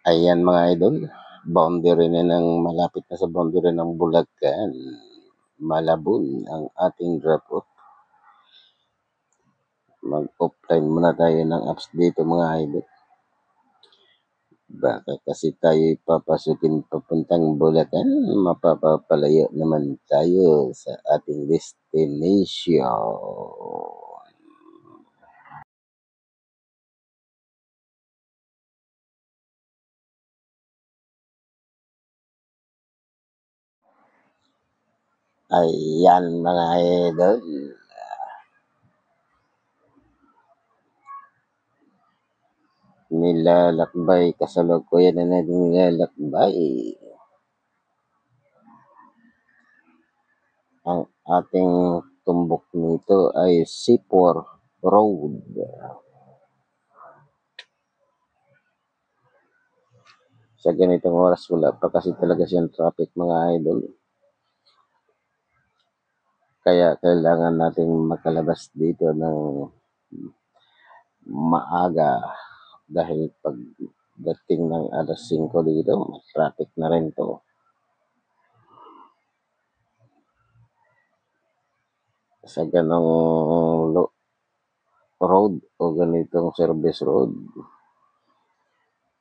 Ayan mga idol, boundary na ng malapit na sa boundary ng Bulacan, Malabon ang ating drop off. Mag-offline muna tayo ng apps dito mga idol. Baka kasi tayo papasukin papuntang Bulacan, mapapapalayo naman tayo sa ating destination. Ayan mga idol. Nilalakbay, kasalukuyan na natin nilalakbay. Ang ating tumbok nito ay C4 Road. Sa ganitong oras wala pa kasi talaga siyang traffic mga idol. Kaya kailangan natin makalabas dito ng maaga dahil pagdating ng alas 5 dito, traffic na rin to. Sa ganong road o ganitong service road,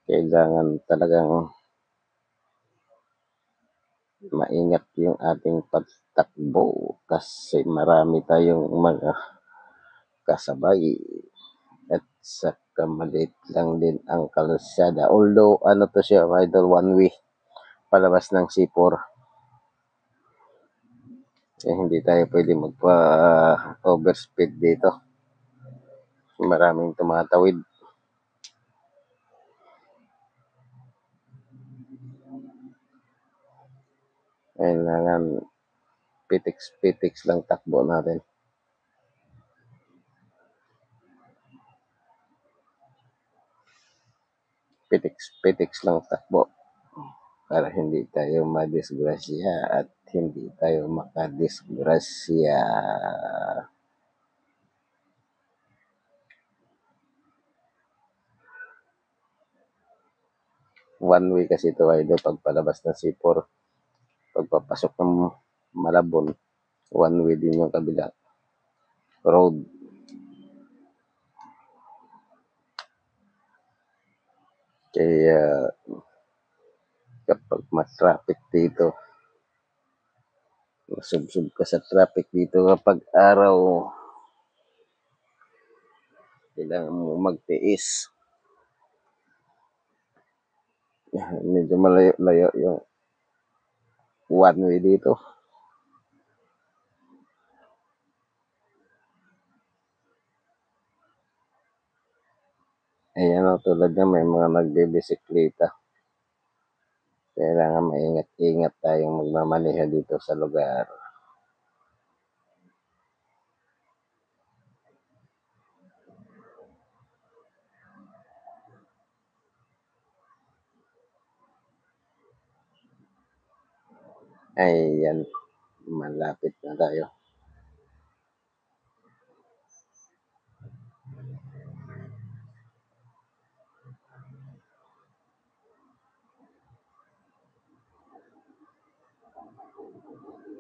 kailangan talagang maingat yung ating pagtakbo kasi marami tayong mga kasabay at saka maliit lang din ang kalsada. Although ano to siya idol, one way palabas ng C4. Hindi tayo pwede magpa overspeed dito. Maraming tumatawid. Kailangan pitix lang takbo natin. Pitix lang takbo para hindi tayo madisgrasya at hindi tayo makadisgrasya. One way kasi ito idol pag palabas ng C4. Pagpapasok ng Malabon, one way din yung kabila road. Kaya kapag ma-traffic dito, masubsob ka sa traffic dito kapag araw, kailangan mo magtiis. Medyo malayo-layo yung one way dito. Ayan o, tulad na may mga nagbibisikleta. Kailangan maingat-ingat tayong magmamaneha dito sa lugar. Ayan, malapit na tayo.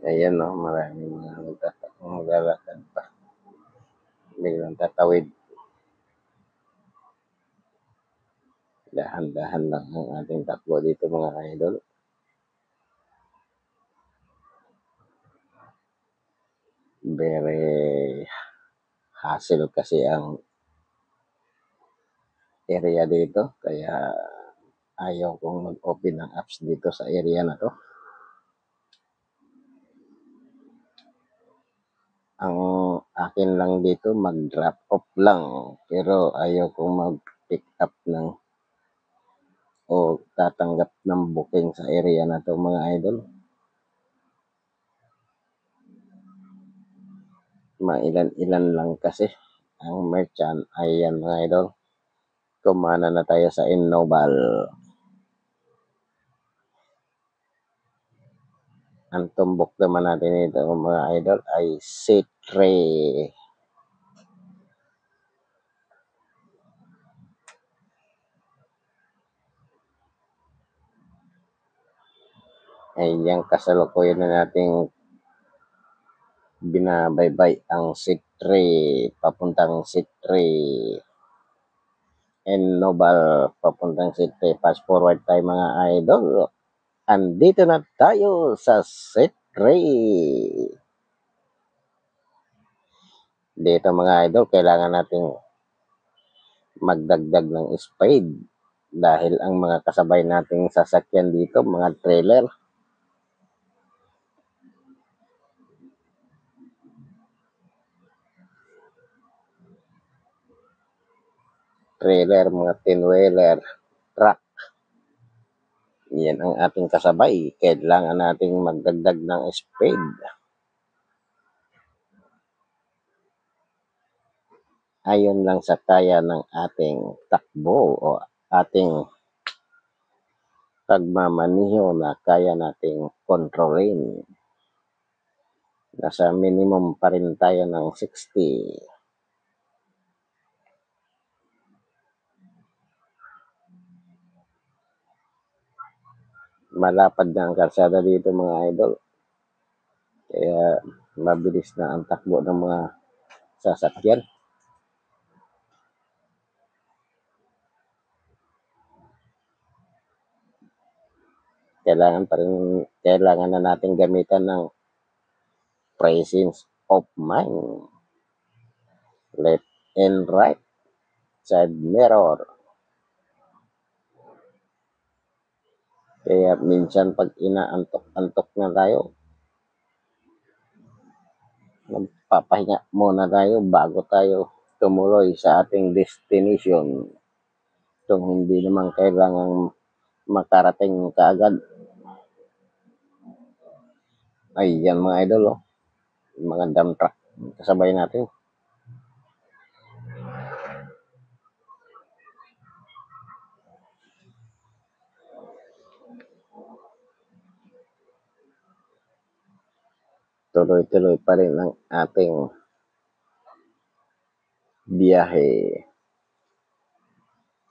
Ayan o, maraming mga maglalakad pa. Biglang tatawid. Dahan-dahan lang ang ating takbo dito mga idol. Very hassle kasi ang area dito. Kaya ayaw kong mag-open ng apps dito sa area na to. Ang akin lang dito mag-drop off lang. Pero ayaw kong mag-pick up ng o tatanggap ng booking sa area na to mga idol. Mailan-ilan lang kasi ang merchant. Ayan mga idol. Kumana na tayo sa Innobal. Ang tumbok naman natin ito mga idol ay C3. ay yung kasalukuyan na nating binabaybay ang Seat 3 papuntang Seat 3 and Nobel papuntang Seat 3. Fast forward tayo mga idol. Andito na tayo sa Seat 3. Dito mga idol, kailangan nating magdagdag ng speed dahil ang mga kasabay nating sasakyan dito, mga trailer, mga 10-wheeler, truck. Yan ang ating kasabay. Kailangan nating magdagdag ng speed. Ayon lang sa kaya ng ating takbo o ating pagmamaniho na kaya nating kontrolin. Nasa minimum pa rin tayo ng 60. Malapad na ang kalsada dito mga idol. Kaya mabilis na ang takbo ng mga sasakyan. Kailangan na natin gamitan ng presence of mind. Left and right side mirror. Kaya minsan pag inaantok-antok na tayo, magpapahinga muna tayo bago tayo tumuloy sa ating destination. Kung hindi naman kailangan makarating kaagad. Ayan mga idol, oh. Mga dump truck kasabay natin. Tuloy-tuloy pa rin ang ating biyahe.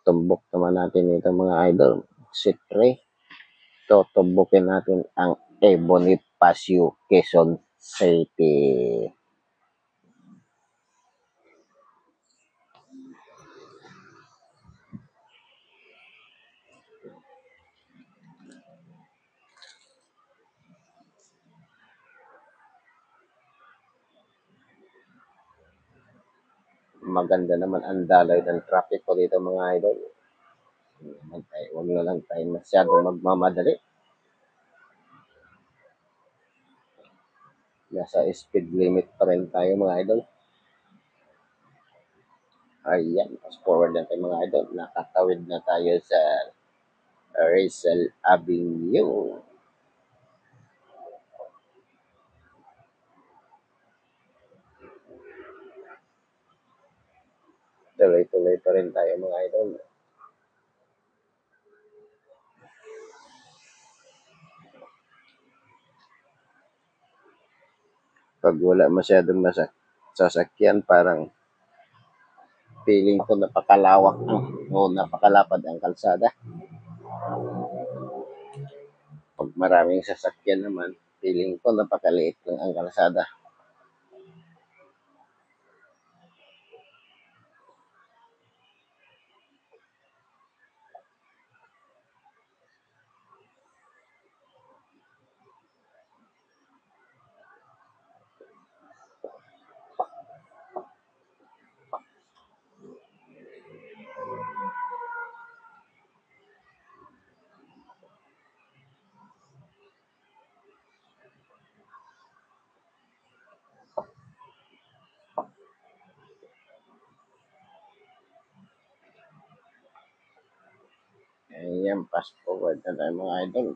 Tumbok naman natin ito mga idol. Seat 3. Tutumbukin natin ang Bonifacio, Quezon City. Maganda naman ang daloy ng traffic ko dito mga idol. Huwag na lang tayo masyadong magmamadali. Nasa speed limit pa rin tayo mga idol. Ayan, fast forward na tayo mga idol. Nakatawid na tayo sa Rizal Avenue. Tuloy-tuloy pa rin tayo mga idol. Pag wala masyadong sasakyan, parang feeling ko napakalawak o napakalapad ang kalsada. Pag maraming sasakyan naman, feeling ko napakaliit lang ang kalsada. Ayan, fast forward na tayo mga idol.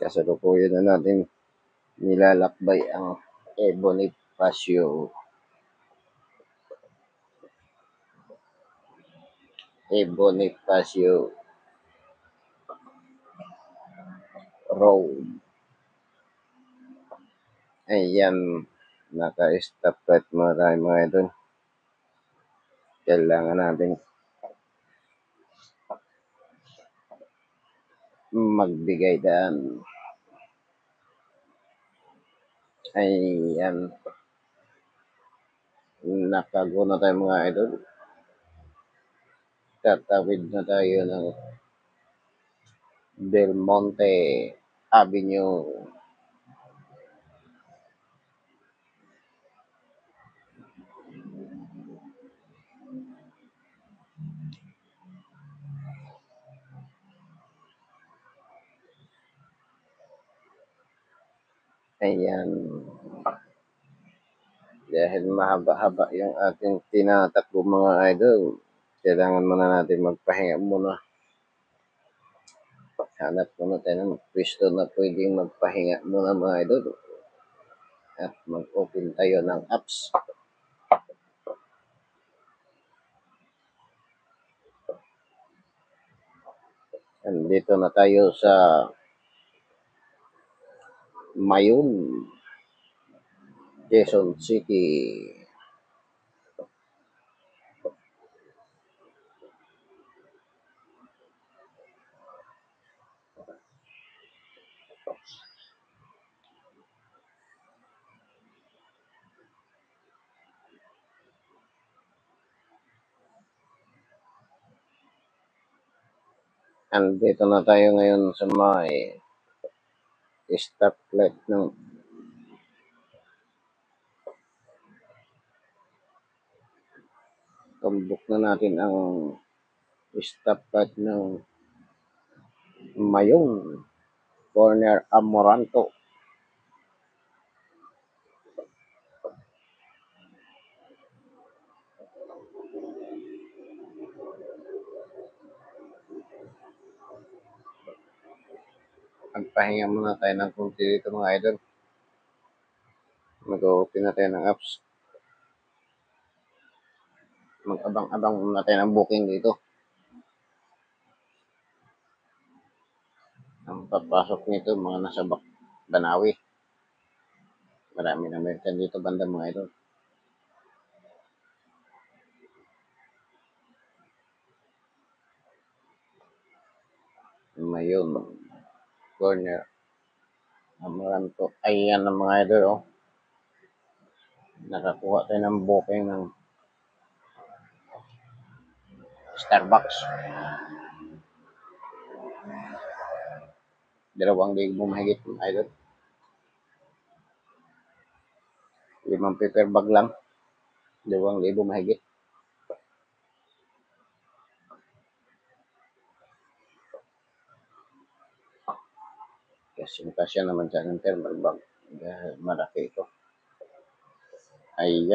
Kasalukuyan na natin nilalakbay ang Bonifacio. Bonifacio Road. Ayan, naka-stop right mga idol. Kailangan natin magbigay daan. Ayan, nakago na tayo mga idol. Tatawid na tayo ng Del Monte Avenue. Ayan. Dahil mahaba-haba yung ating tinatakbo mga idol, kailangan muna natin magpahinga muna. Hanap muna tayo ng pwesto na pwedeng magpahinga muna mga idol. At mag-open tayo ng apps. Andito na tayo sa Mayon, Quezon City. Andito na tayo ngayon sa may stoplight ng tumbok na natin ang stoplight ng Mayong corner Amoranto. Magpahinga muna tayo ng kunti dito mga idol. Mag-open na tayo ng apps. Mag-abang-abang muna tayo ng booking dito. Ang papasok nito mga nasa Banawi. Marami na American dito banda mga idol. Mayon corner Amoranto. Ayan ang mga idol oh. Nakakuha tayo ng booking ng Starbucks. 2,000 mahigit mga idol. 5 paper bag lang. 2,000 mahigit. Kasya naman sa ng thermal bag. Dahil malaki ito. Ayan.